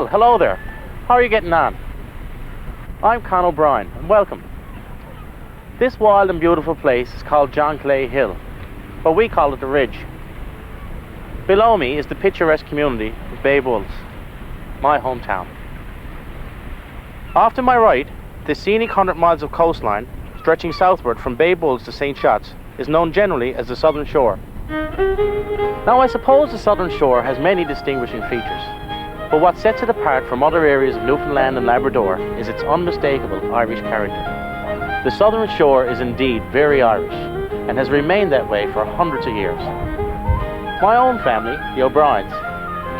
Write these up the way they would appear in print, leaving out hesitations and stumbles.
Well, hello there. How are you getting on? I'm Con O'Brien, and welcome. This wild and beautiful place is called John Clay Hill, but we call it the Ridge. Below me is the picturesque community of Bay Bulls, my hometown. Off to my right, the scenic 100 miles of coastline stretching southward from Bay Bulls to St. Shots is known generally as the Southern Shore. Now, I suppose the Southern Shore has many distinguishing features, but what sets it apart from other areas of Newfoundland and Labrador is its unmistakable Irish character. The Southern Shore is indeed very Irish and has remained that way for hundreds of years. My own family, the O'Briens,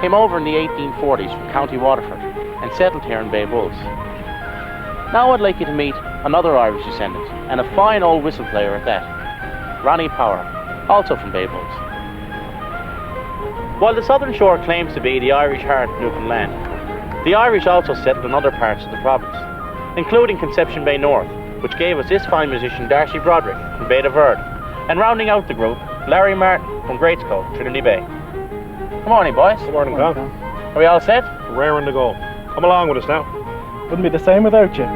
came over in the 1840s from County Waterford and settled here in Bay Bulls. Now I'd like you to meet another Irish descendant, and a fine old whistle player at that, Ronnie Power, also from Bay Bulls. While the Southern Shore claims to be the Irish heart of Newfoundland, the Irish also settled in other parts of the province, including Conception Bay North, which gave us this fine musician Darcy Broderick from Bay de Verde, and rounding out the group, Larry Martin from Greatscope, Trinity Bay. Good morning, boys. Good morning, Tom. Are we all set? Raring to go. Come along with us now. Wouldn't be the same without you.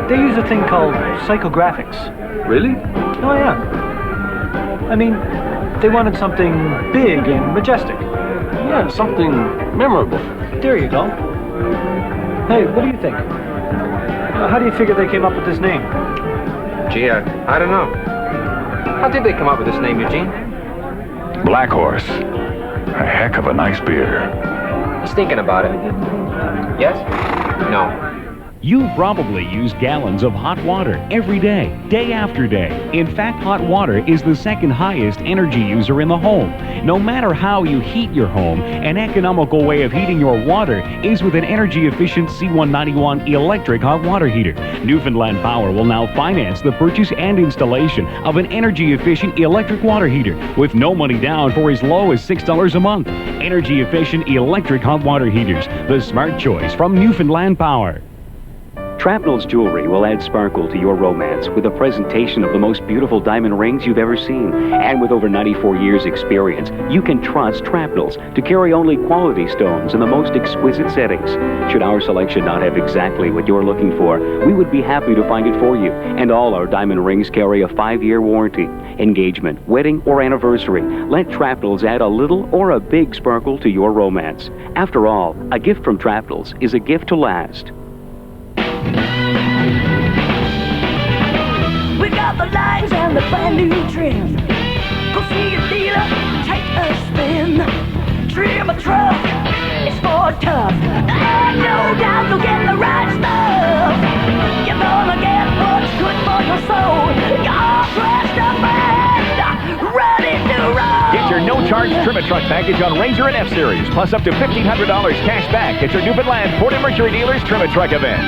They use a thing called psychographics. Really? Oh, yeah. I mean, they wanted something big and majestic. Yeah, something memorable. There you go. Hey, what do you think? How do you figure they came up with this name? Gee, I don't know. How did they come up with this name, Eugene? Black Horse. A heck of a nice beer. He's thinking about it. Yes? No. You probably use gallons of hot water every day, day after day. In fact, hot water is the second highest energy user in the home. No matter how you heat your home, an economical way of heating your water is with an energy-efficient C191 electric hot water heater. Newfoundland Power will now finance the purchase and installation of an energy-efficient electric water heater with no money down for as low as $6 a month. Energy-efficient electric hot water heaters, the smart choice from Newfoundland Power. Trapnell's jewelry will add sparkle to your romance with a presentation of the most beautiful diamond rings you've ever seen. And with over 94 years experience, you can trust Trapnell's to carry only quality stones in the most exquisite settings. Should our selection not have exactly what you're looking for, we would be happy to find it for you. And all our diamond rings carry a 5-year warranty. Engagement, wedding, or anniversary, let Trapnell's add a little or a big sparkle to your romance. After all, a gift from Trapnell's is a gift to last. We got the lines and the brand new trim. Go see a dealer, take a spin. Trim a truck, it's for tough. No doubt you'll get the right stuff. You're gonna get what's good for your soul. You're dressed up and ready to roll. Get your no-charge Trim a Truck package on Razor and F-Series, plus up to $1,500 cash back at your Newfoundland Ford and Mercury dealers Trim a Truck event.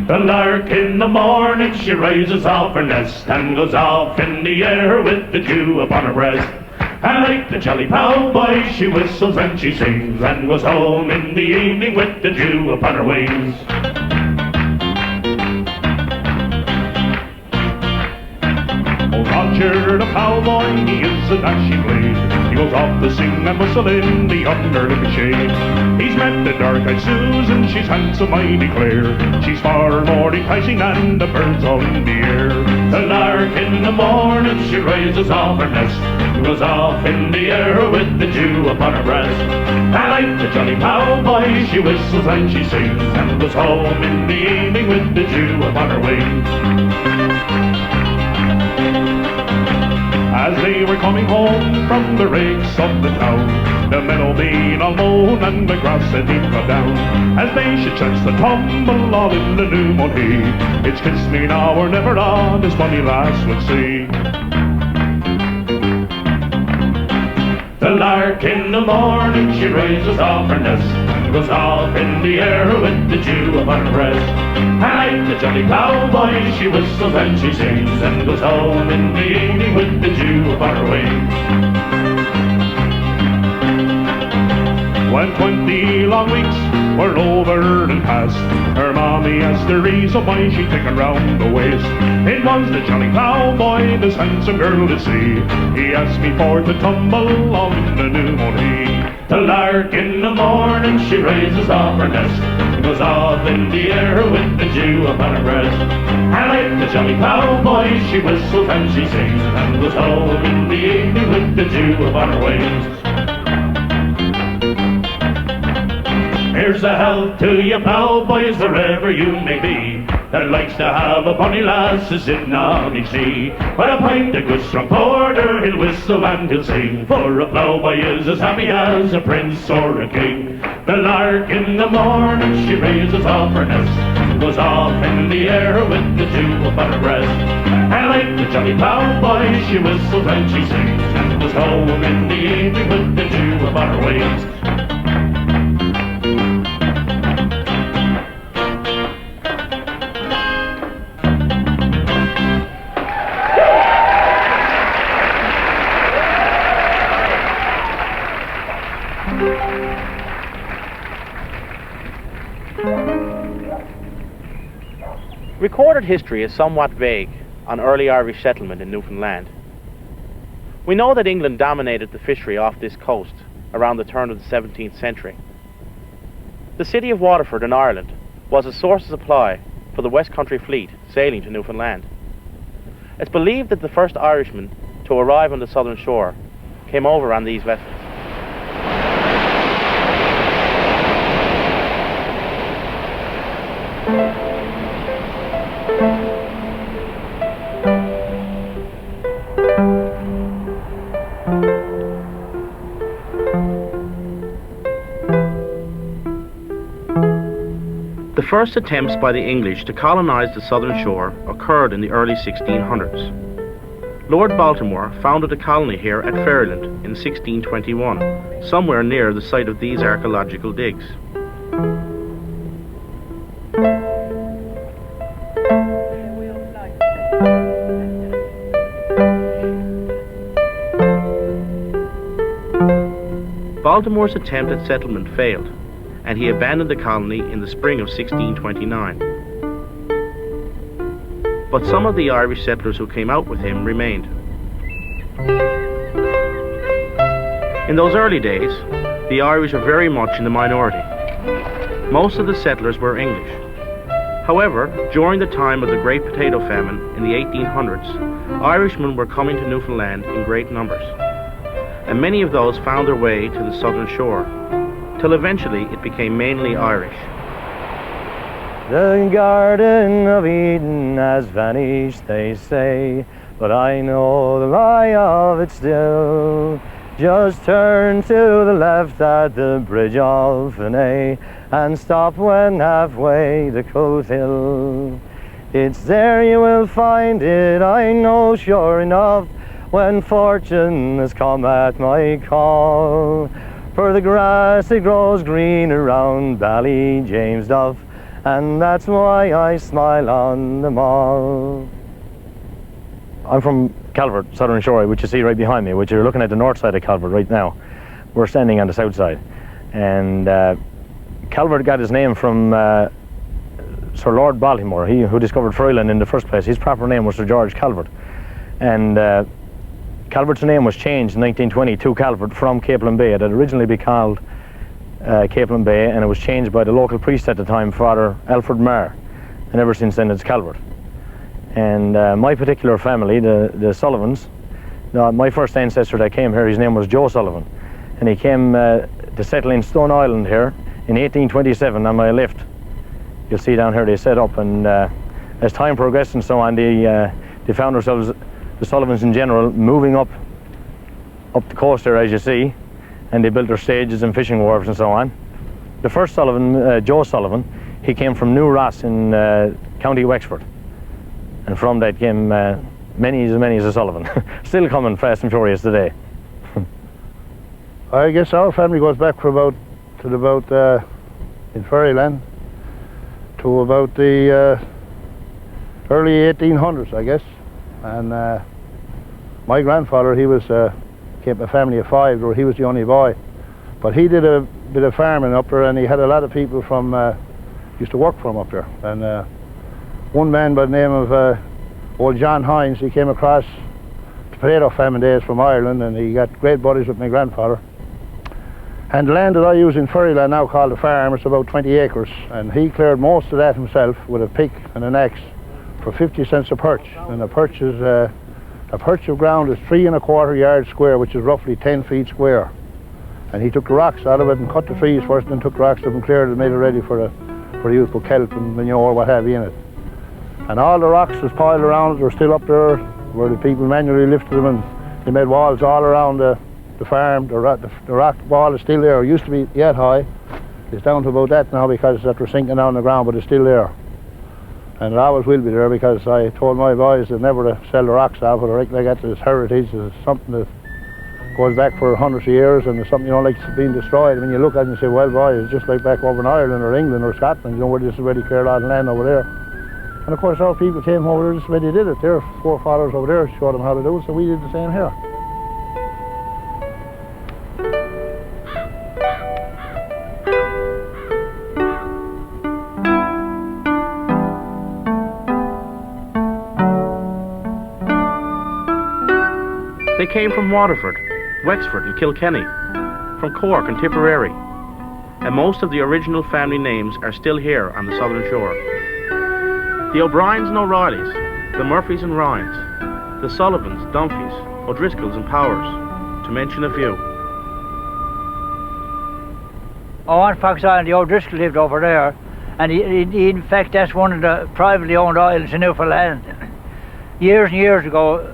The lark in the morning, she raises off her nest and goes off in the air with the dew upon her breast. And like the jolly cowboy, she whistles and she sings and goes home in the evening with the dew upon her wings. Oh, Roger the cowboy, he is a dashing blade. He goes off to sing and whistle in the underlip shade. He's met the dark-eyed Susan, she's handsome, I declare. She's far more enticing than the birds all in the air. The lark in the morning, she raises off her nest, goes off in the air with the dew upon her breast. And like the jolly cowboy, she whistles and she sings and goes home in the evening with the dew upon her wings. As they were coming home from the rakes of the town, the meadow being all mown and the grass had been cut down, as they should chance the tumble all in the new mown hay, it's kiss me now or never on this bonny lass would say. The lark in the morning, she raises off her nest, goes off in the air with the dew upon her breast. And like the jolly cowboy, she whistles and she sings and goes home in the evening with the dew upon her wings. When 20 long weeks were over and past, her mommy asked the reason why she'd taken round the waist. It was the jolly cowboy, this handsome girl to see. He asked me for to tumble all in the new mown hay. The lark in the morning, she raises off her nest, goes off in the air with the dew upon her breast. And like the jolly cowboy, she whistles and she sings and goes home in the evening with the dew upon her wings. Here's a health to you, pal, boys, wherever you may be, that likes to have a bonny lass sitting on his knee. With a pint of good strong porter, he'll whistle and he'll sing, for a ploughboy is as happy as a prince or a king. The lark in the morning, she raises off her nest, goes off in the air with the dew upon her breast. And like the jolly ploughboy, she whistles and she sings and goes home in the evening with the dew upon her wings. Recorded history is somewhat vague on early Irish settlement in Newfoundland. We know that England dominated the fishery off this coast around the turn of the 17th century. The city of Waterford in Ireland was a source of supply for the West Country fleet sailing to Newfoundland. It's believed that the first Irishmen to arrive on the southern shore came over on these vessels. The first attempts by the English to colonize the southern shore occurred in the early 1600s. Lord Baltimore founded a colony here at Ferryland in 1621, somewhere near the site of these archaeological digs. Baltimore's attempt at settlement failed, and he abandoned the colony in the spring of 1629. But some of the Irish settlers who came out with him remained. In those early days, the Irish were very much in the minority. Most of the settlers were English. However, during the time of the Great Potato Famine in the 1800s, Irishmen were coming to Newfoundland in great numbers, and many of those found their way to the southern shore, till eventually it became mainly Irish. The Garden of Eden has vanished, they say, but I know the lie of it still. Just turn to the left at the Bridge of Fenay and stop when halfway to Coath Hill. It's there you will find it, I know sure enough, when fortune has come at my call. For the grass it grows green around Ballyjamesduff, and that's why I smile on them all. I'm from Calvert, Southern Shore, which you see right behind me, which you're looking at the north side of Calvert right now. We're standing on the south side. And Calvert got his name from Sir Lord Baltimore, he who discovered Froyland in the first place. His proper name was Sir George Calvert. And Calvert's name was changed in 1920 to Calvert from Capelin Bay. It had originally been called Capelin Bay, and it was changed by the local priest at the time, Father Alfred Marr. And ever since then it's Calvert. And my particular family, the Sullivans, my first ancestor that came here, his name was Joe Sullivan. And he came to settle in Stone Island here in 1827 on my left. You'll see down here they set up, and as time progressed and so on, they found themselves, the Sullivans in general, moving up the coast there, as you see, and they built their stages and fishing wharves and so on. The first Sullivan, Joe Sullivan, he came from New Ross in County Wexford. And from that came many as a Sullivan. Still coming fast and furious today. I guess our family goes back for about in Fairyland to about the early 1800s, I guess. And my grandfather, he was came a family of 5, or he was the only boy. But he did a bit of farming up there, and he had a lot of people from used to work for him up there. And one man by the name of old John Hines, he came across the potato famine days from Ireland, and he got great buddies with my grandfather. And the land that I use in Fairyland now, called the farm, it's about 20 acres, and he cleared most of that himself with a pick and an axe for 50 cents a perch. And a perch of ground is 3 1/4 yards square, which is roughly 10 feet square. And he took the rocks out of it and cut the trees first, and took the rocks up and cleared it and made it ready for the use, put kelp and manure, what have you, in it. And all the rocks was piled around it, were still up there, where the people manually lifted them, and they made walls all around the farm. The rock wall is still there. It used to be yet high. It's down to about that now because that we're sinking down the ground, but it's still there. And it always will be there, because I told my boys that never to sell the rocks off, but I reckon they got this heritage. It's something that goes back for hundreds of years, and it's something you don't like being destroyed. When you look at it and say, well, boy, it's just like back over in Ireland or England or Scotland, you know, where this is already cleared out of land over there. And of course our people came over there just the way they did it. Their forefathers over there showed them how to do it, so we did the same here. They came from Waterford, Wexford and Kilkenny, from Cork and Tipperary, and most of the original family names are still here on the southern shore. The O'Briens and O'Reillys, the Murphys and Ryans, the Sullivans, Dunphys, O'Driscolls and Powers, to mention a few. Oh, on Fox Island, the O'Driscoll lived over there, and he, in fact, that's one of the privately owned islands in Newfoundland. Years and years ago,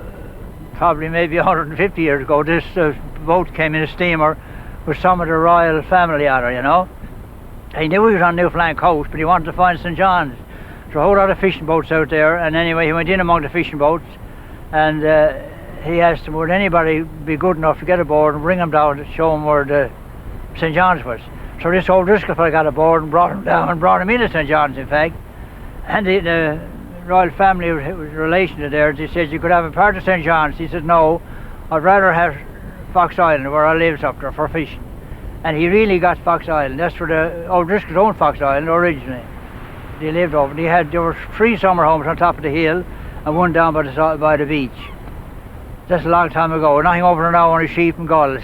probably maybe 150 years ago, this boat came in a steamer with some of the royal family on her, you know. He knew he was on Newfoundland coast, but he wanted to find St. John's. There were a whole lot of fishing boats out there, and anyway, he went in among the fishing boats, and he asked them, would anybody be good enough to get aboard and bring him down to show him where the St. John's was. So this old Driscoll fellow got aboard and brought him down, and brought him into St. John's, in fact. And the royal family was relation to theirs. He said, you could have a part of St. John's. He said, no, I'd rather have Fox Island, where I lives up there, for fishing. And he really got Fox Island. That's where the O'Driscoll's owned Fox Island originally. They lived over. There were 3 summer homes on top of the hill and one down by the beach. That's a long time ago. Nothing over there now, only sheep and gulls.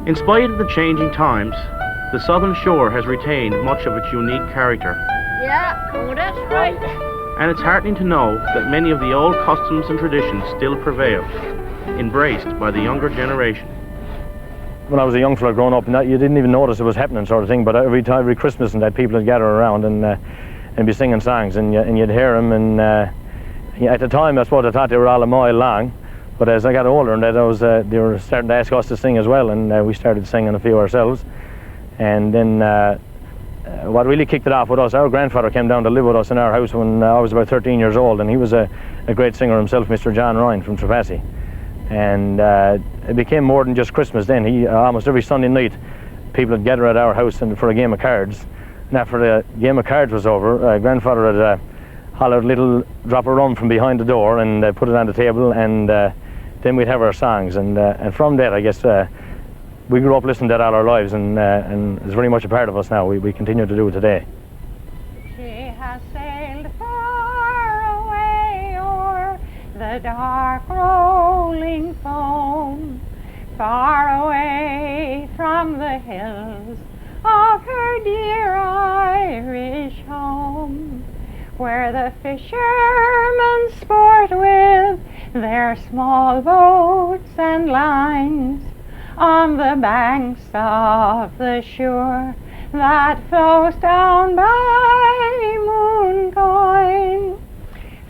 In spite of the changing times, the southern shore has retained much of its unique character. Yeah, oh, that's right. And it's heartening to know that many of the old customs and traditions still prevail, embraced by the younger generation. When I was a young fella growing up, you didn't even notice it was happening, sort of thing. But every Christmas and that, people would gather around and be singing songs, and you'd hear them. And at the time, I suppose I thought they were all a mile long. But as I got older, and they were starting to ask us to sing as well, and we started singing a few ourselves. And then what really kicked it off with us, our grandfather came down to live with us in our house when I was about 13 years old, and he was a great singer himself, Mr. John Ryan from Trepassey. And it became more than just Christmas then. Almost every Sunday night, people would gather at our house for a game of cards. And after the game of cards was over, grandfather had hollered a little drop of rum from behind the door and put it on the table, and then we'd have our songs. And from that, I guess, we grew up listening to that all our lives, and it's very much a part of us now. We continue to do it today. She has sailed far away o'er the dark rolling foam, far away from the hills of her dear Irish home, where the fishermen sport with their small boats and lines on the banks of the shore that flows down by Mooncoin.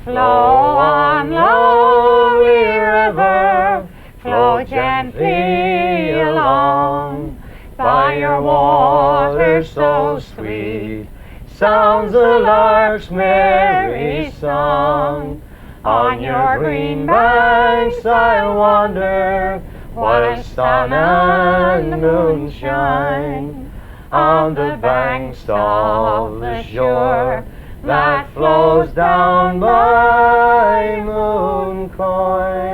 Flow on, lonely river, flow gently along, by your water so sweet sounds the lark's merry song. On your green banks I'll wander, while sun and moon shine, on the banks of the shore that flows down by Mooncoin.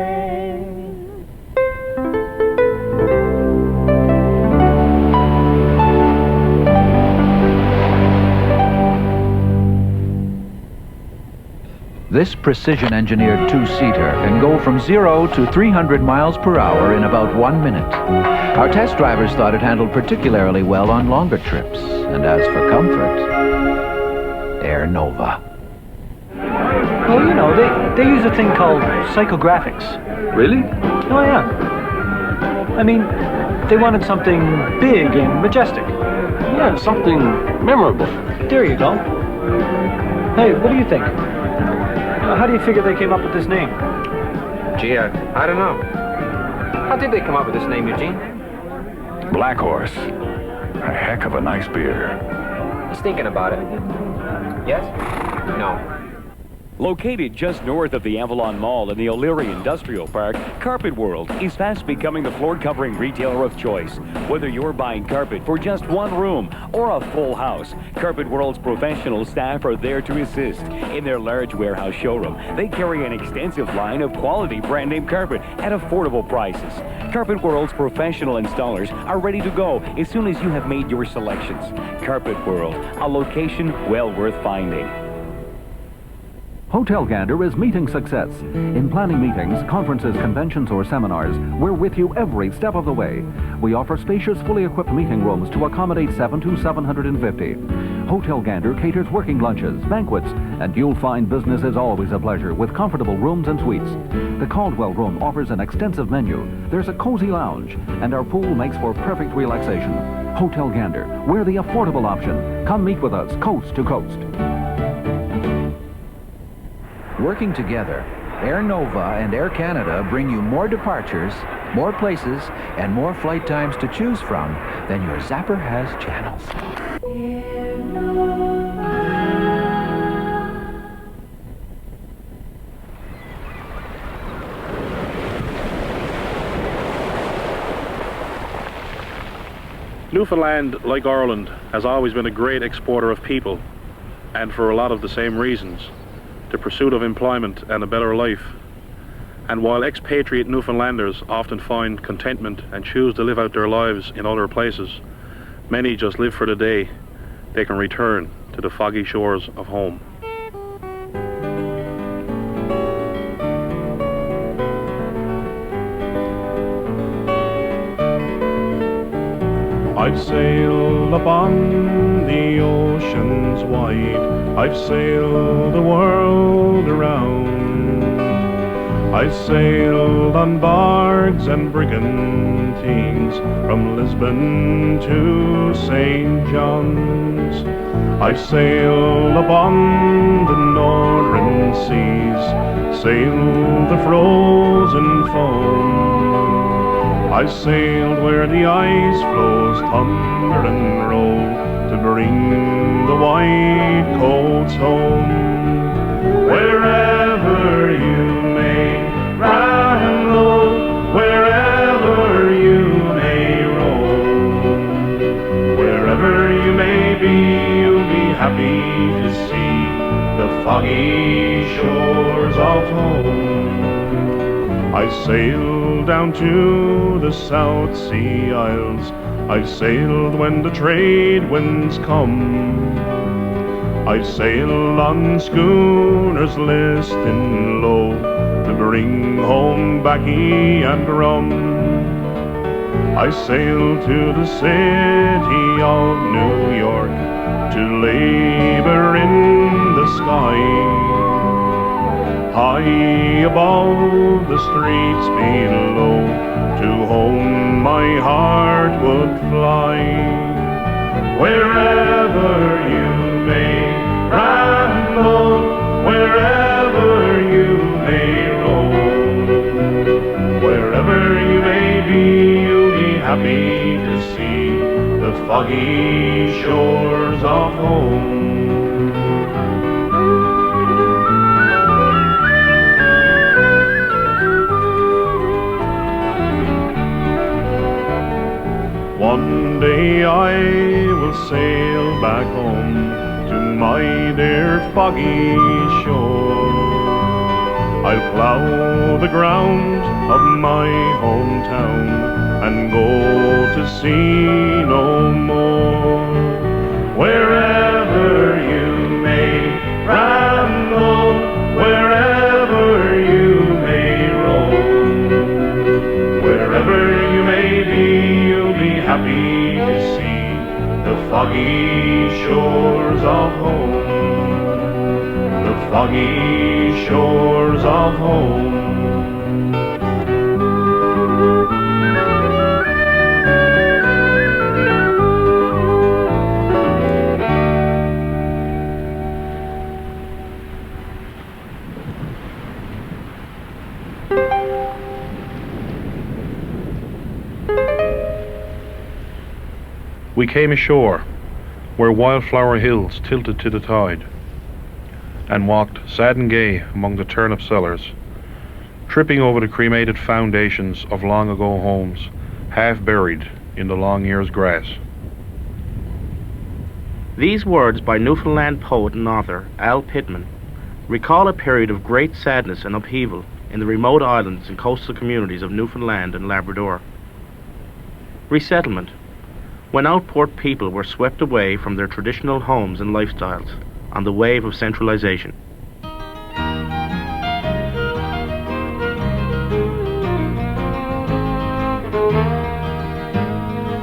This precision-engineered two-seater can go from 0 to 300 miles per hour in about 1 minute. Our test drivers thought it handled particularly well on longer trips. And as for comfort, Air Nova. Well, you know, they use a thing called psychographics. Really? Oh, yeah. I mean, they wanted something big and majestic. Yeah, something memorable. There you go. Hey, what do you think? How do you figure they came up with this name? Gee, I don't know. How did they come up with this name, Eugene? Black Horse. A heck of a nice beer. He's thinking about it. Yes? No. Located just north of the Avalon Mall in the O'Leary Industrial Park, Carpet World is fast becoming the floor-covering retailer of choice. Whether you're buying carpet for just one room or a full house, Carpet World's professional staff are there to assist. In their large warehouse showroom, they carry an extensive line of quality brand-name carpet at affordable prices. Carpet World's professional installers are ready to go as soon as you have made your selections. Carpet World, a location well worth finding. Hotel Gander is meeting success. In planning meetings, conferences, conventions, or seminars, we're with you every step of the way. We offer spacious, fully equipped meeting rooms to accommodate 7 to 750. Hotel Gander caters working lunches, banquets, and you'll find business is always a pleasure with comfortable rooms and suites. The Caldwell Room offers an extensive menu. There's a cozy lounge, and our pool makes for perfect relaxation. Hotel Gander, we're the affordable option. Come meet with us coast to coast. Working together, Air Nova and Air Canada bring you more departures, more places, and more flight times to choose from than your Zapper has channels. Newfoundland, like Ireland, has always been a great exporter of people, and for a lot of the same reasons, the pursuit of employment and a better life. And while expatriate Newfoundlanders often find contentment and choose to live out their lives in other places, many just live for the day they can return to the foggy shores of home. I've sailed upon the oceans wide, I've sailed the world around. I've sailed on barges and brigantines from Lisbon to St. John's. I've sailed upon the northern seas, sailed the frozen foam. I've sailed where the ice flows thunder and roll to bring the white coats home. Wherever you may ramble, wherever you may roam, wherever you may be, you'll be happy to see the foggy shores of home. I've sailed down to the South Sea Isles, I've sailed when the trade winds come. I've sailed on schooners listing low to bring home baccy and rum. I sailed to the city of New York to labor in the sky. High above the streets below, to home my heart would fly. Wherever you may ramble, wherever you may roam, wherever you may be, you'll be happy to see the foggy shores of home. One day I will sail back home to my dear foggy shore. I'll plough the ground of my hometown and go to sea no more. Wherever you may ramble, wherever you may roam, wherever you may be, happy to see the foggy shores of home, the foggy shores of home. We came ashore where wildflower hills tilted to the tide, and walked sad and gay among the turnip sellers, tripping over the cremated foundations of long ago homes, half buried in the long year's grass. These words by Newfoundland poet and author Al Pittman recall a period of great sadness and upheaval in the remote islands and coastal communities of Newfoundland and Labrador. Resettlement, when outport people were swept away from their traditional homes and lifestyles on the wave of centralization.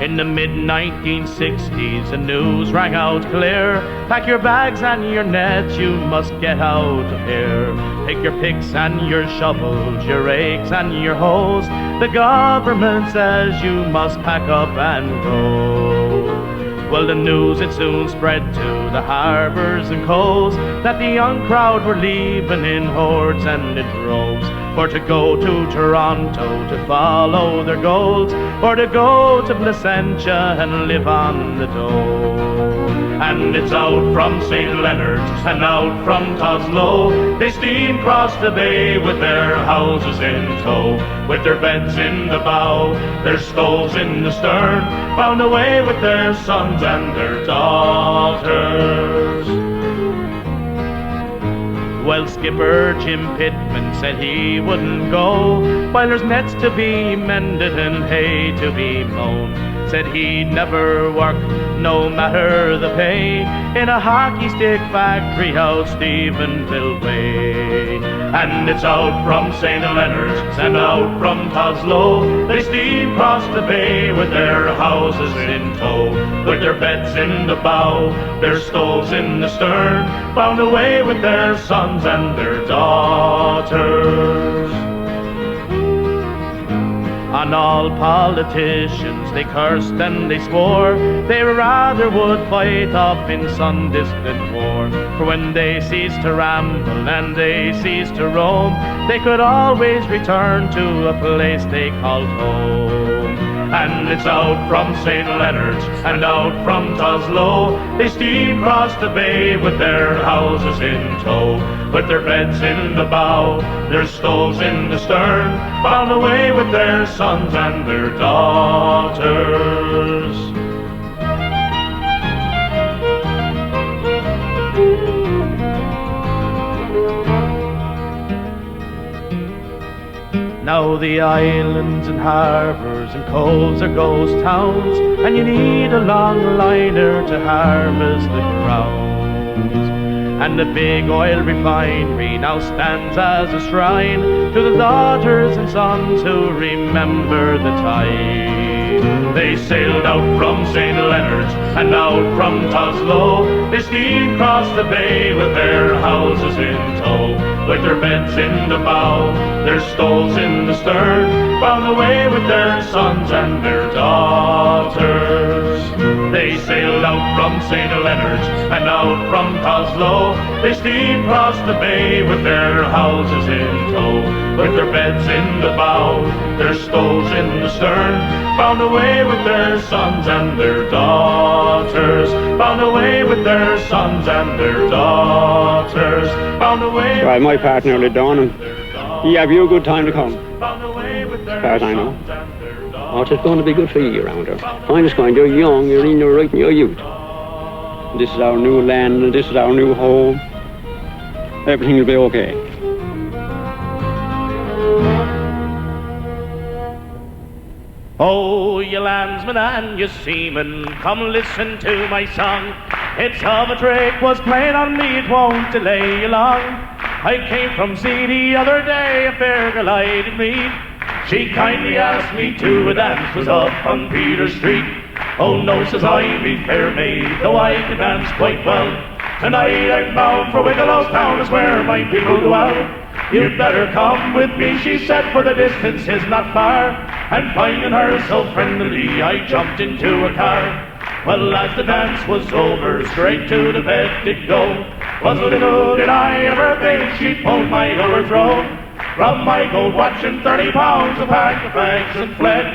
In the mid-1960s, the news rang out clear. Pack your bags and your nets, you must get out of here. Take your picks and your shovels, your rakes and your hoes. The government says you must pack up and go. Well, the news, it soon spread to the harbours and coves that the young crowd were leaving in hordes and in droves, for to go to Toronto to follow their goals, or to go to Placentia and live on the dole. And it's out from St. Leonard's and out from Toslow. They steam across the bay with their houses in tow, with their beds in the bow, their stoves in the stern, bound away with their sons and their daughters. Well, skipper Jim Pittman said he wouldn't go while there's nets to be mended and hay to be mown. Said he'd never work, no matter the pay, in a hockey stick factory out Stephenville way. And it's out from St. Leonard's and out from Toslow. They steam across the bay with their houses in tow, with their beds in the bow, their stoves in the stern, bound away with their sons and their daughters. On all politicians they cursed and they swore, they rather would fight off in some distant war. For when they ceased to ramble and they ceased to roam, they could always return to a place they called home. And it's out from St. Leonard's and out from Toslow. They steam across the bay with their houses in tow, with their beds in the bow, their stoves in the stern, bound away with their sons and their daughters. Now the islands and harbours and coves are ghost towns, and you need a long liner to harvest the crowns. And the big oil refinery now stands as a shrine to the daughters and sons who remember the time. They sailed out from St. Leonard's and out from Toslow. They steamed across the bay with their houses in tow, with their beds in the bow, their stoves in the stern, bound away with their sons and their daughters. They sailed out from St. Leonard's and out from Toslow. They steamed across the bay with their houses in tow, with their beds in the bow, their stoves in the stern, bound away with their sons and their daughters, bound away with their sons and their daughters, bound away. Well, my partner lived on and he have you a good time to come, as far as I know. Oh, it's going to be good for you around here. I'm just going, you're young, you're in your right in your youth. This is our new land and this is our new home. Everything will be okay. Oh, you landsmen and you seamen, come listen to my song. It's of a trick was played on me, it won't delay you long. I came from sea the other day, a fair girl I did meet. She kindly asked me to a dance, was up on Peter Street. Oh no, says I, me fair maid, though I can dance quite well. Tonight I'm bound for Wicklow town, is where my people dwell. You'd better come with me, she said, for the distance is not far. And finding her so friendly, I jumped into a car. Well, as the dance was over, straight to the bed did go. Was little did I ever think she'd pull my overthrow. From my gold watch and 30 pounds, I packed the bags and fled,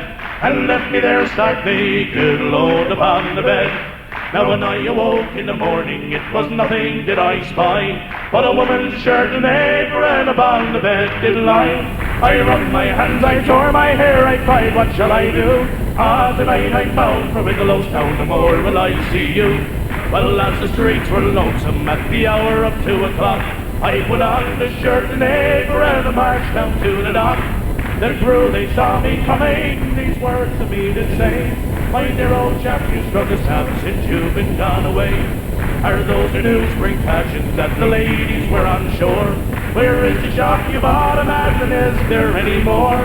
and left me there stark naked, alone upon the bed. Now when I awoke in the morning, it was nothing did I spy, but a woman's shirt and apron upon the bed did lie. I wrung my hands, I tore my hair, I cried, what shall I do? Ah, tonight I'm bound for Wicklow town, no more will I see you. Well, as the streets were lonesome at the hour of 2 o'clock, I put on the shirt and apron and marched down to the dock. The crew, they saw me coming, these words to me did say, my dear old chap, you struck us out since you've been gone away. Are those the new spring passions that the ladies were on shore? Where is the shop you bought them at, and is there any more?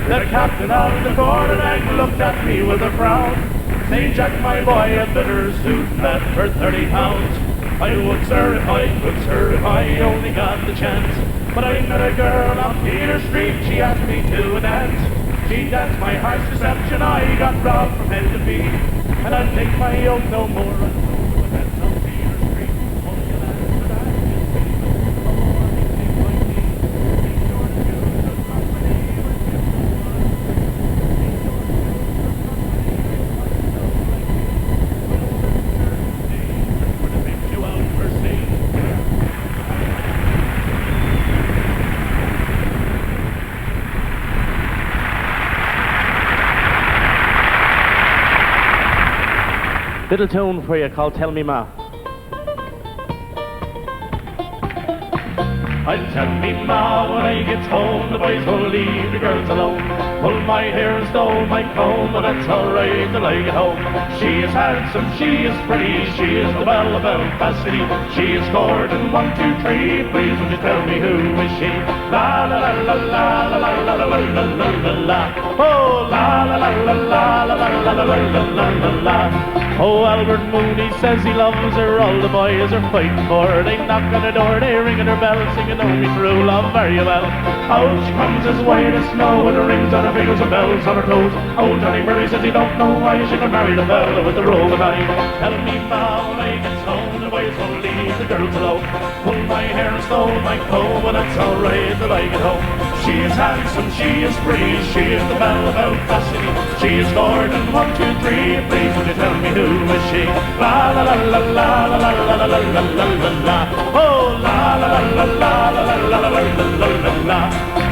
The captain of the quarterdeck looked at me with a frown, saying, Jack, my boy, a better suit left for 30 pounds. I would, sir, if I could, sir, if I only got the chance. But I met a girl on Peter Street, she asked me to a dance. She danced my heart's reception, I got robbed from head to feet. And I'd take my oath no more. Little tune for you called Tell Me Ma. I'll tell me ma when I get home, the boys will leave the girls alone. Pull my hair and stole my comb, but that's alright till I get home. She is handsome, she is pretty, she is the belle of Belfast City. She is scored in 1, 2, 3, please would you tell me who is she? La la la la la la la la la la la la la. Oh la la la la la la la la la la la la la. Oh, Albert Mooney says he loves her, all the boys are fighting for her. They knock on her door, they ring her bell, singing "Know Me Through Love" very well. Out she comes as white as snow, with her rings on her fingers and bells on her toes. Old Johnny Murray says he don't know why she can marry the fella with the robe and eye. Tell me ma when I get home, the boys won't leave the girls alone. Pull my hair and stole my comb, but that's alright till I get home. She is handsome, she is pretty, she is the belle of Belfast City. She is scored in 1, 2, 3, please would you tell me who is she? La la la la la la la la la la la la la. Oh la la la la la la la la la la la la.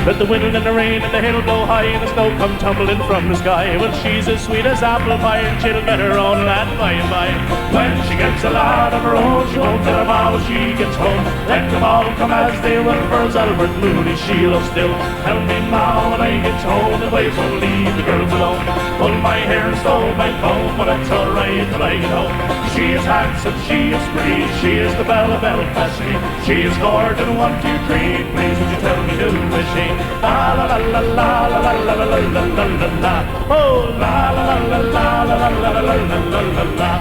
Let the wind and the rain and the hail blow high and the snow come tumbling from the sky. Well, she's as sweet as apple pie and she'll get her own lad by and by. When she gets a lad of her own, she won't tell her ma when she gets home. Let them all come as they will, for Albert Mooney she loves still. Tell me ma when I get home, the boys won't leave the girls alone. Pull my hair and stole my comb, but that's alright till I get home. She is handsome, she is pretty, she is the belle of Belfast City. She is scored in 1, 2, 3, please would you tell me who is she? La la la la la la la la la la la la la. Oh la la la la la la la la la la la la la.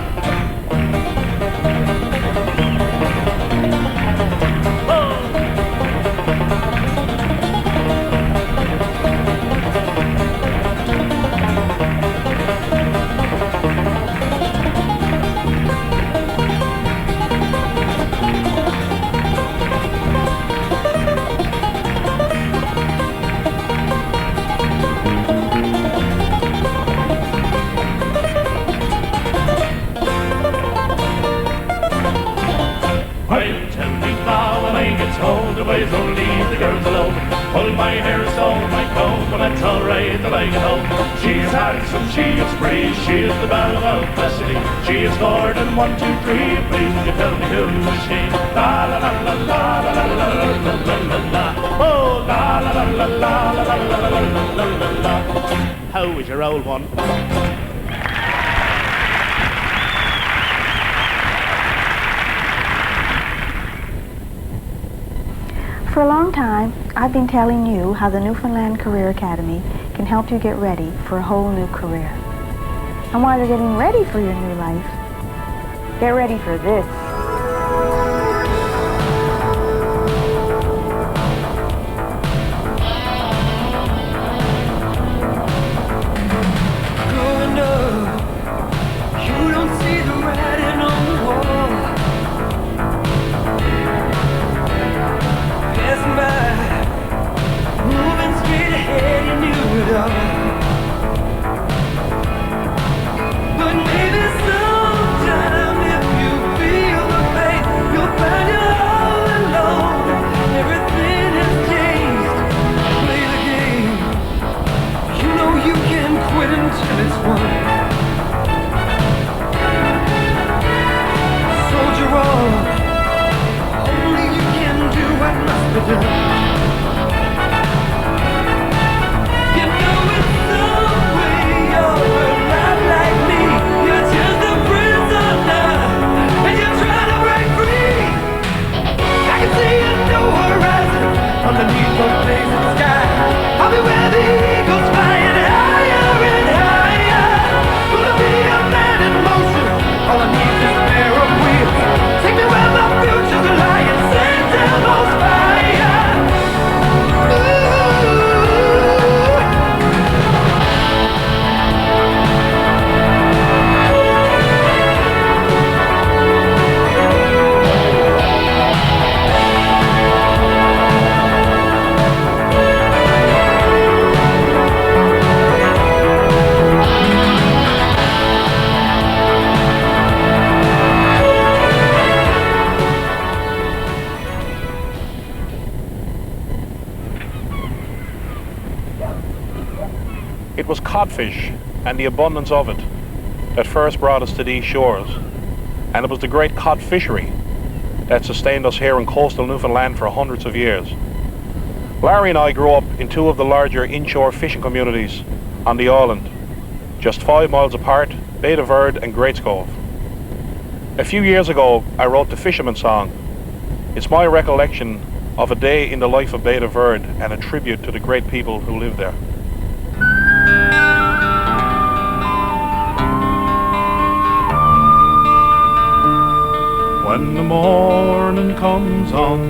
Boys don't leave the girls alone. Pull my hair, stole my comb, but that's alright till I get home. She is handsome, she is pretty, she is the belle of Belfast City. She is scored in 1, 2, 3, please would you tell me who is she? La la la la la la la la la la la la. Oh la la la la la la la la la la la la. How is your old one? For a long time, I've been telling you how the Newfoundland Career Academy can help you get ready for a whole new career. And while you're getting ready for your new life, get ready for this. Growing up, you don't see the writing on the wall. Passing by, moving straight ahead, you knew it all. But maybe sometime if you feel the pain, you'll find you're all alone. Everything has changed. Play the game. You know you can quit until it's won. Soldier on. Only you can do what must be done. You know it's some way you're not like me. You're just a prisoner, and you're trying to break free. I can see a new horizon underneath the blazing sky. I'll be where the eagles flying higher and higher. Gonna be a man in motion. All I need is a pair of wheels. Take me where my future's lying. Send down those fire. It was codfish and the abundance of it. that first brought us to these shores, and it was the great cod fishery that sustained us here in coastal Newfoundland for hundreds of years. Larry and I grew up in two of the larger inshore fishing communities on the island, just 5 miles apart, Bay de Verde and Great Cove. A few years ago, I wrote the Fisherman's Song. It's my recollection of a day in the life of Bay de Verde and a tribute to the great people who live there. When the morning comes on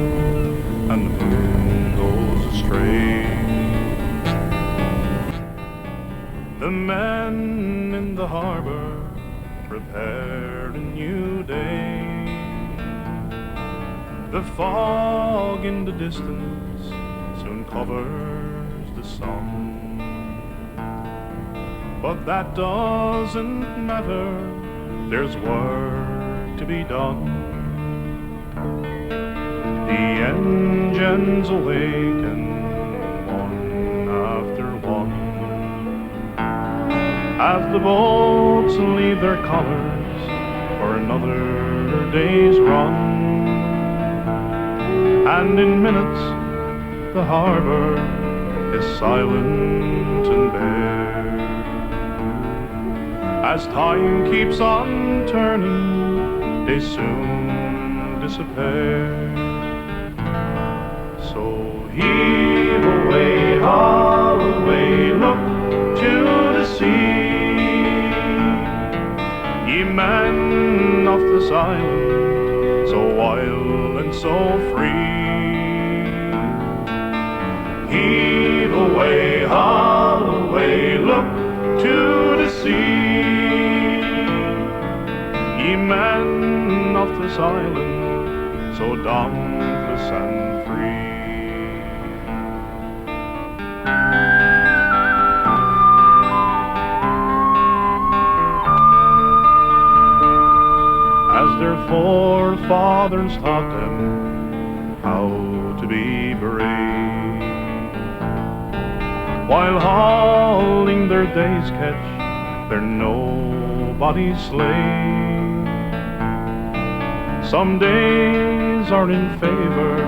and the moon goes astray, the men in the harbor prepare a new day. The fog in the distance soon covers the sun, but that doesn't matter, there's work to be done. The engines awaken one after one as the boats leave their colours for another day's run. And in minutes the harbour is silent and bare, as time keeps on turning, they soon disappear. So heave away, haul away, look to the sea, ye men of this island, so wild and so free. Heave away, haul away, look to the sea, ye men of this island, so dauntless and free. As their forefathers taught them how to be brave, while hauling their day's catch, they're nobody's slave. Some days are in favor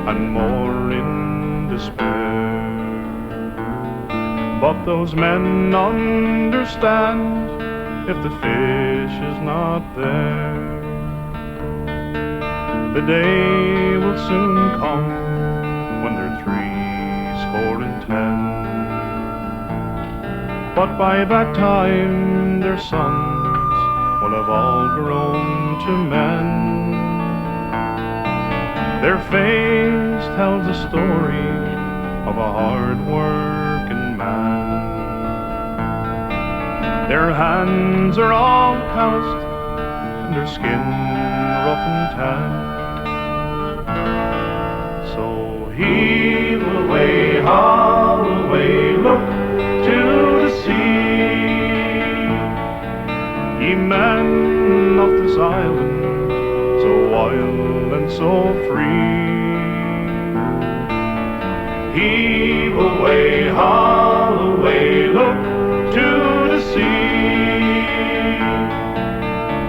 and more in despair, but those men understand if the fish is not there, the day will soon come when they're 70. But by that time their sons will have all grown to men. Their face tells a story of a hard-working man. Their hands are all calloused and their skin rough and tan. So heave away, haul away, look to the sea, ye men of this island, so wild and so free. Heave away, haul away, look to the sea,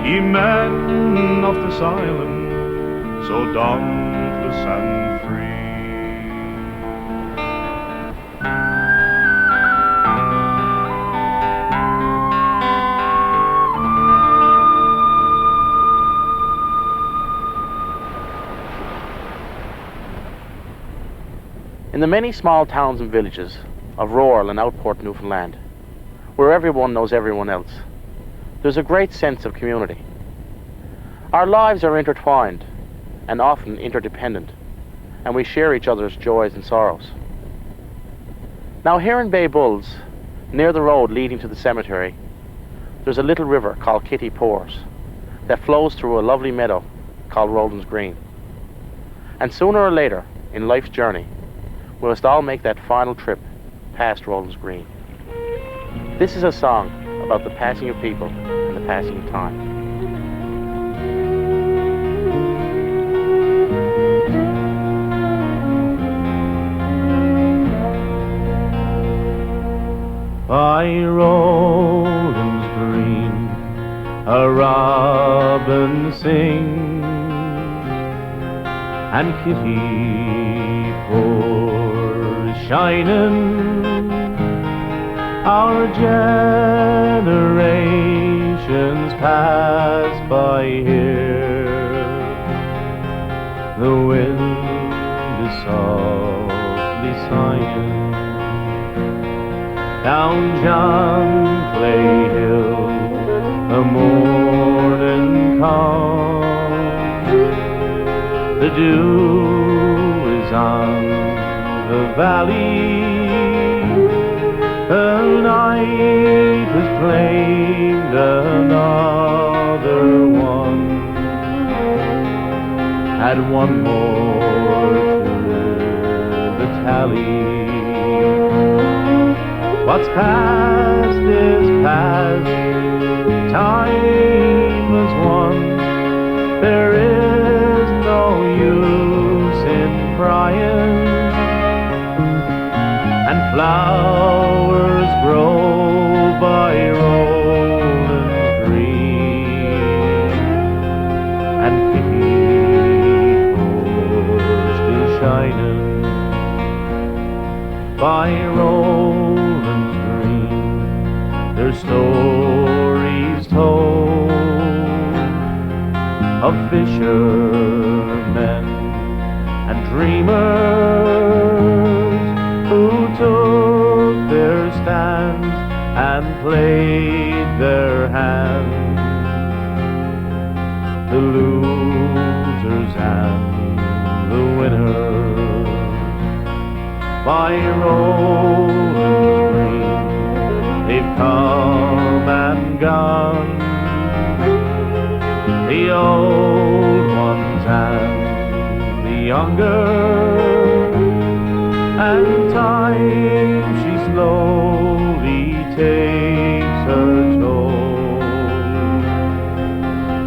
ye men of this island, so dauntless and free. In the many small towns and villages of rural and outport Newfoundland, where everyone knows everyone else, there's a great sense of community. Our lives are intertwined and often interdependent, and we share each other's joys and sorrows. Now here in Bay Bulls, near the road leading to the cemetery, there's a little river called Kitty Pours that flows through a lovely meadow called Roland's Green. And sooner or later in life's journey, we must all make that final trip past Roland's Green. This is a song about the passing of people and the passing of time. By Roland's Green, robin sing, and Kitty pours shining. Our generations pass by here. The wind is softly sighing. Down John Clay Hill the morning comes. The dew is on the valley. The night has claimed another one. Add one more to the tally. What's past is past. Time is one. There is no use in crying. And flowers grow by Roland's green, and people still shining by Roland's green. There's stories told of fishermen and dreamers who took their stands and played their hands. The losers and the winners by Roland's green. They've come and gone, the old ones and the younger. And time she slowly takes her toll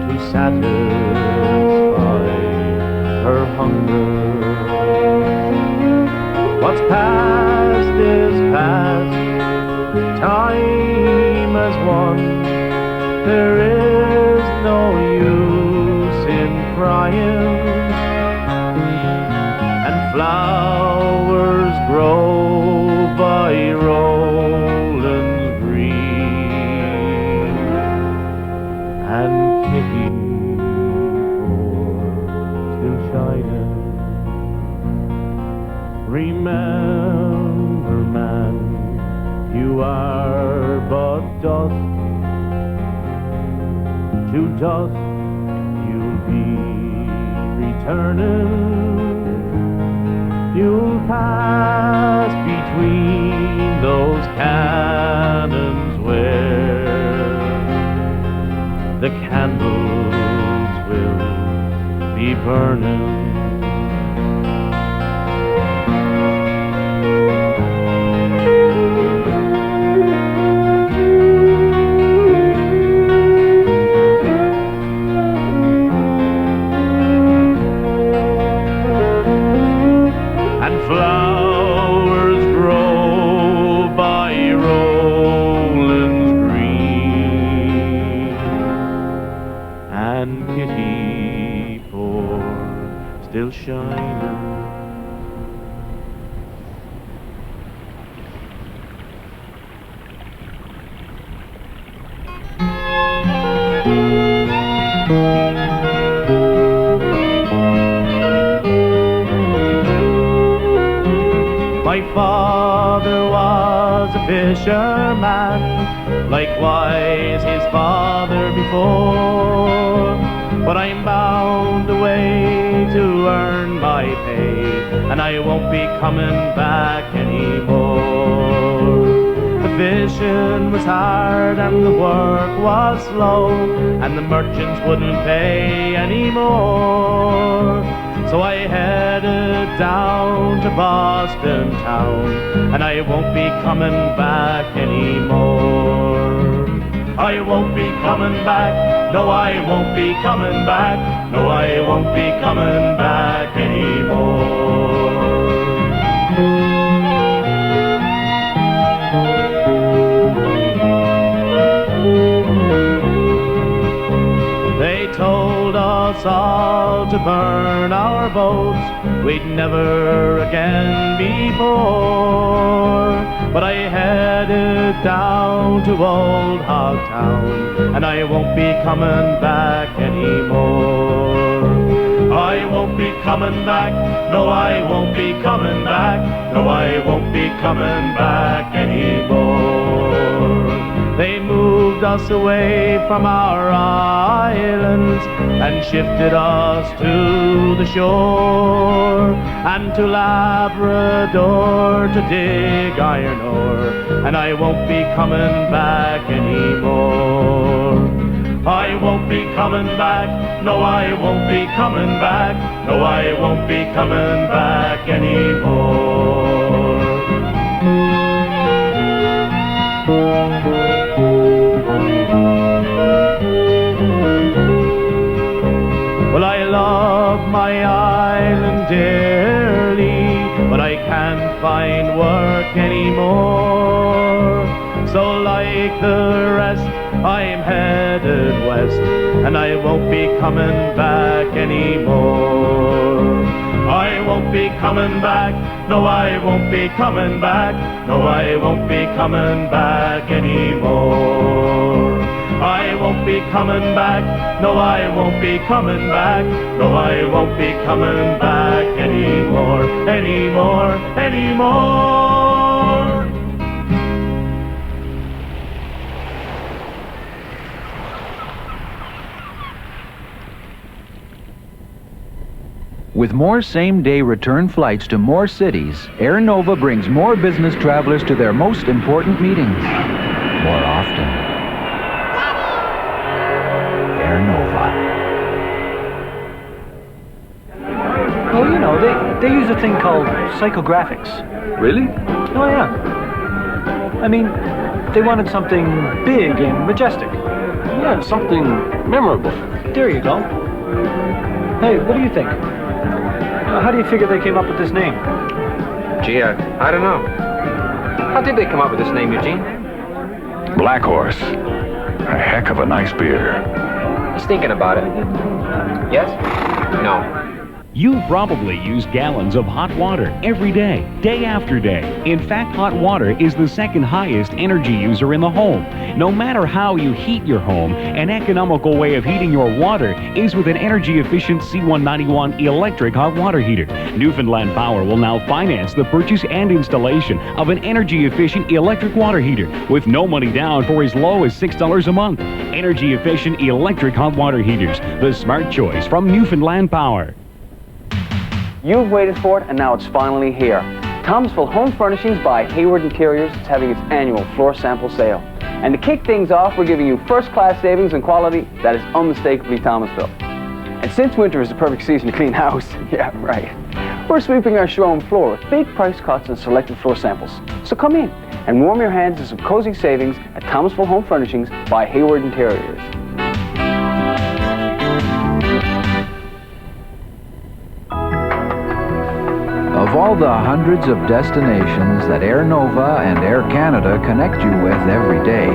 to satisfy her hunger. What's past is past. Time has won. There is no use in crying. And flowers grow by Roland's green, and Kitty still shining. Remember, man, you are but dust. To dust you'll be returning. You'll pass between those cannons where the candles will be burning. Flowers grow by Roland's green, and Kitty poor still shining. My father was a fisherman, likewise his father before. But I'm bound away to earn my pay, and I won't be coming back anymore. The fishing was hard and the work was slow, and the merchants wouldn't pay anymore. So I headed down to Boston town, and I won't be coming back anymore. I won't be coming back, no I won't be coming back, no I won't be coming back anymore. They told our boats, we'd never again be poor. But I headed down to Old Hog Town, and I won't be coming back anymore. I won't be coming back, no, I won't be coming back, no, I won't be coming back anymore. They moved us away from our islands and shifted us to the shore and to Labrador to dig iron ore, and I won't be coming back anymore. I won't be coming back, no, I won't be coming back, no, I won't be coming back anymore. Well, I love my island dearly, but I can't find work anymore. So like the rest, I'm headed west, and I won't be coming back anymore. I won't be coming back, no, I won't be coming back, no, I won't be coming back anymore. I won't be coming back, no, I won't be coming back, no, I won't be coming back anymore, anymore, anymore. With more same-day return flights to more cities, Air Nova brings more business travelers to their most important meetings more often. Air Nova. Well, you know, they use a thing called psychographics. Really? Oh, yeah. I mean, they wanted something big and majestic. Yeah, something memorable. There you go. Hey, what do you think? How do you figure they came up with this name? Gee, I don't know. How did they come up with this name, Eugene? Black Horse. A heck of a nice beer. He's thinking about it. Yes? No. You probably use gallons of hot water every day, day after day. In fact, hot water is the second highest energy user in the home. No matter how you heat your home, an economical way of heating your water is with an energy-efficient C191 electric hot water heater. Newfoundland Power will now finance the purchase and installation of an energy-efficient electric water heater with no money down for as low as $6 a month. Energy-efficient electric hot water heaters, the smart choice from Newfoundland Power. You've waited for it, and now it's finally here. Thomasville Home Furnishings by Hayward Interiors is having its annual floor sample sale. And to kick things off, we're giving you first-class savings and quality that is unmistakably Thomasville. And since winter is the perfect season to clean house, yeah, right, we're sweeping our showroom floor with big price cuts and selected floor samples. So come in and warm your hands to some cozy savings at Thomasville Home Furnishings by Hayward Interiors. Of all the hundreds of destinations that Air Nova and Air Canada connect you with every day,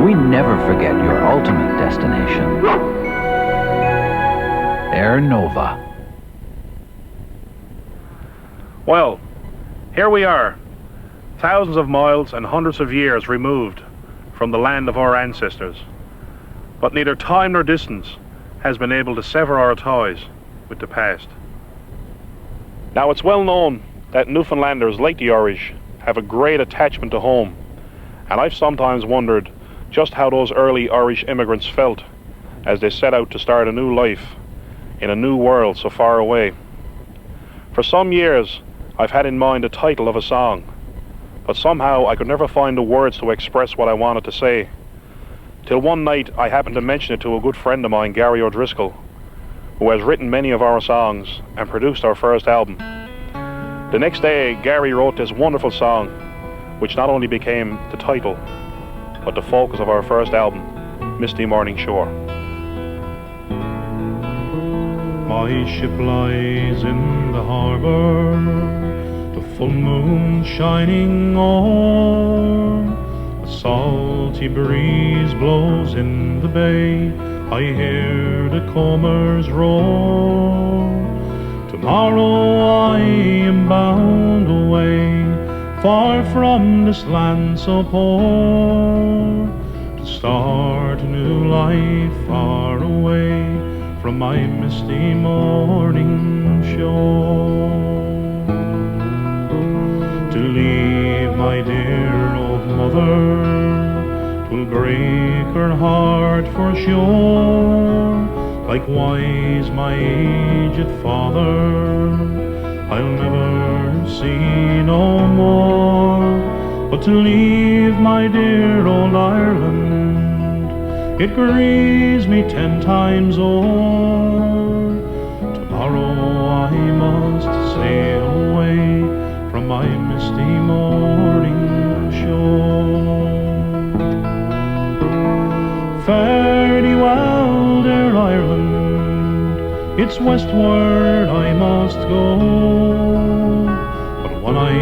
we never forget your ultimate destination. Air Nova. Well, here we are, thousands of miles and hundreds of years removed from the land of our ancestors. But neither time nor distance has been able to sever our ties with the past. Now, it's well known that Newfoundlanders, like the Irish, have a great attachment to home, and I've sometimes wondered just how those early Irish immigrants felt as they set out to start a new life in a new world so far away. For some years, I've had in mind the title of a song, but somehow I could never find the words to express what I wanted to say, till one night I happened to mention it to a good friend of mine, Gary O'Driscoll, who has written many of our songs and produced our first album. The next day, Gary wrote this wonderful song, which not only became the title, but the focus of our first album, Misty Morning Shore. My ship lies in the harbor, the full moon shining on. A salty breeze blows in the bay, I hear the combers roar. To Tomorrow I am bound away, far from this land so poor, to start a new life far away from my misty morning shore. To leave my dear old mother, 'twill break her heart for sure. Likewise my aged father, I'll never see no more. But to leave my dear old Ireland, it grieves me 10 times o'er. Tomorrow I must sail away from my misty morning shore. Fare thee well, dear Ireland, it's westward I must go. But when I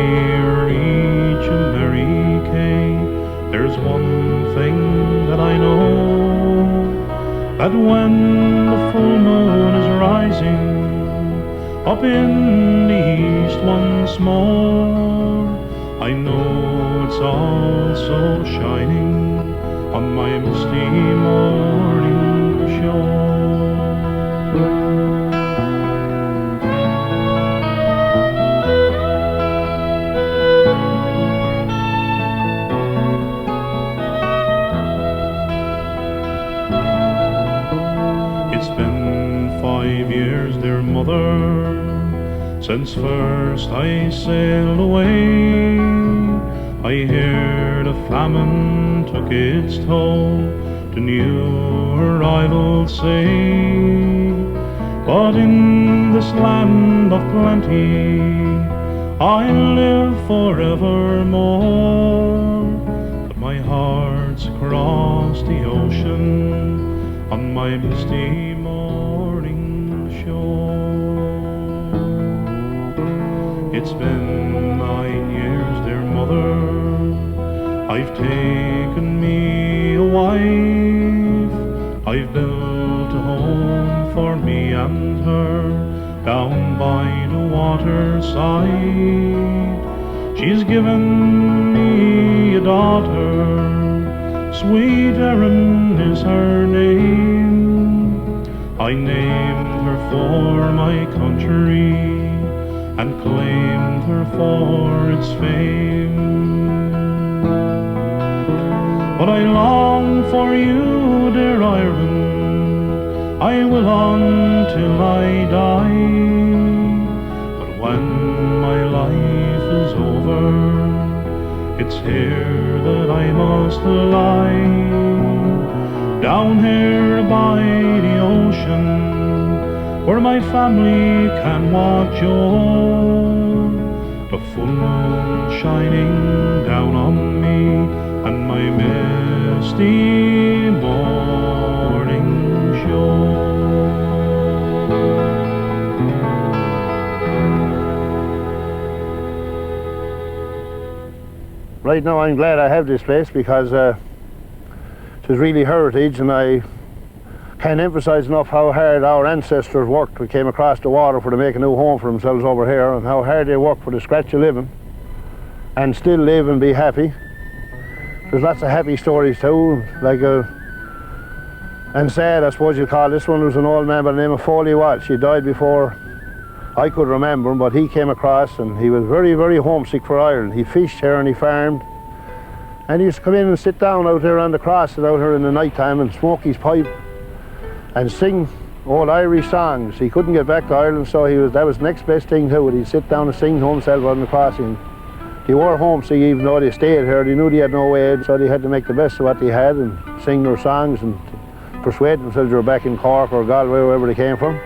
reach America, there's one thing that I know, that when the full moon is rising up in the east once more, I know it's all so shining on my misty morning shore. It's been 5 years, dear mother, since first I sailed away. I hear the famine took its toll, the new arrivals say. But in this land of plenty, I'll live forevermore. But my heart's across the ocean on my misty morning shore. It's been 9 years, dear mother, I've taken me a wife. I've built a home for me and her down by the waterside. She's given me a daughter, sweet Erin is her name. I named her for my country and claimed her for its fame. But I long for you, dear Ireland, I will on till I die. But when my life is over, it's here that I must lie. Down here by the ocean, where my family can watch o'er the full moon shining down on me and my misty morning shore. Right now I'm glad I have this place because it's really heritage, and I can't emphasize enough how hard our ancestors worked. We came across the water for to make a new home for themselves over here, and how hard they worked for to scratch a living and still live and be happy. There's lots of happy stories too, like and sad, I suppose you'd call. This one was an old man by the name of Foley Watts. He died before I could remember him, but he came across and he was very, very homesick for Ireland. He fished here and he farmed, and he used to come in and sit down out there on the crosses out here in the night time and smoke his pipe and sing old Irish songs. He couldn't get back to Ireland, so that was the next best thing to it. He'd sit down and sing to himself on the crossing. They were homesick even though they stayed here. They knew they had no way, so they had to make the best of what they had and sing their songs and persuade themselves they were back in Cork or Galway, wherever they came from.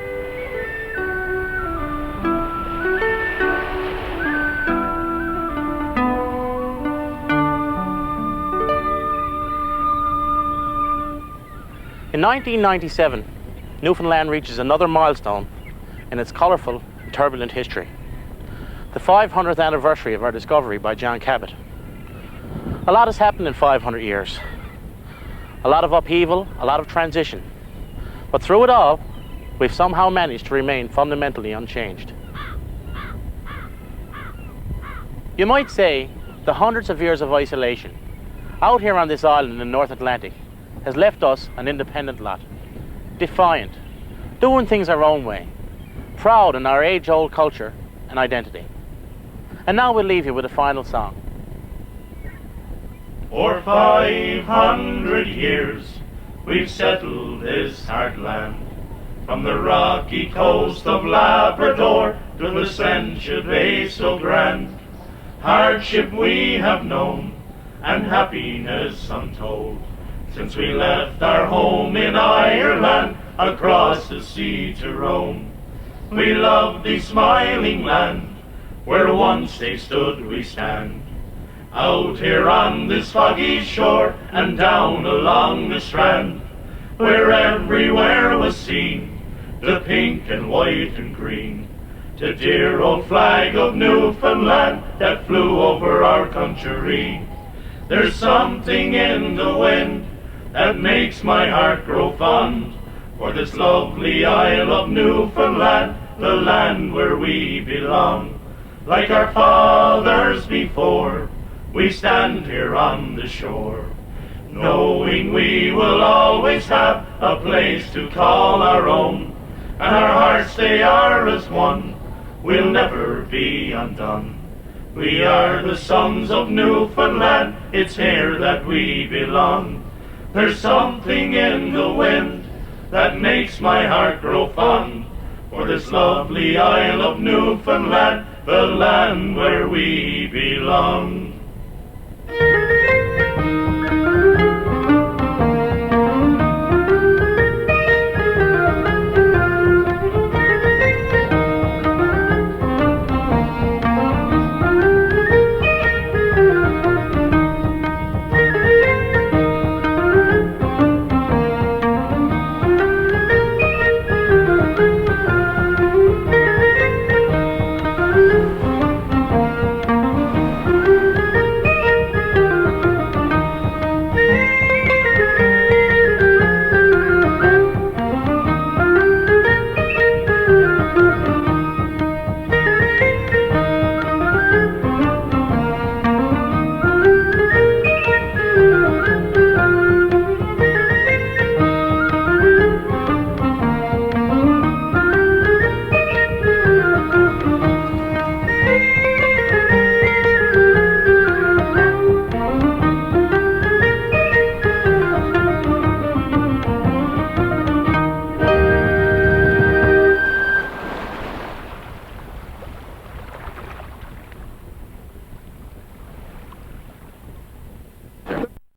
In 1997, Newfoundland reaches another milestone in its colourful and turbulent history. The 500th anniversary of our discovery by John Cabot. A lot has happened in 500 years. A lot of upheaval, a lot of transition. But through it all, we've somehow managed to remain fundamentally unchanged. You might say the hundreds of years of isolation out here on this island in the North Atlantic has left us an independent lot, defiant, doing things our own way, proud in our age-old culture and identity. And now we'll leave you with a final song. For 500 years we've settled this hard land, from the rocky coast of Labrador to the Sencha Bay so grand. Hardship we have known, and happiness untold, since we left our home in Ireland, across the sea to roam. We love the smiling land, where once they stood we stand. Out here on this foggy shore, and down along the strand, where everywhere was seen the pink and white and green, the dear old flag of Newfoundland that flew over our country. There's something in the wind that makes my heart grow fond for this lovely isle of Newfoundland, the land where we belong. Like our fathers before, we stand here on the shore, knowing we will always have a place to call our own, and our hearts they are as one, we'll never be undone. We are the sons of Newfoundland, it's here that we belong. There's something in the wind that makes my heart grow fond for this lovely isle of Newfoundland, the land where we belong.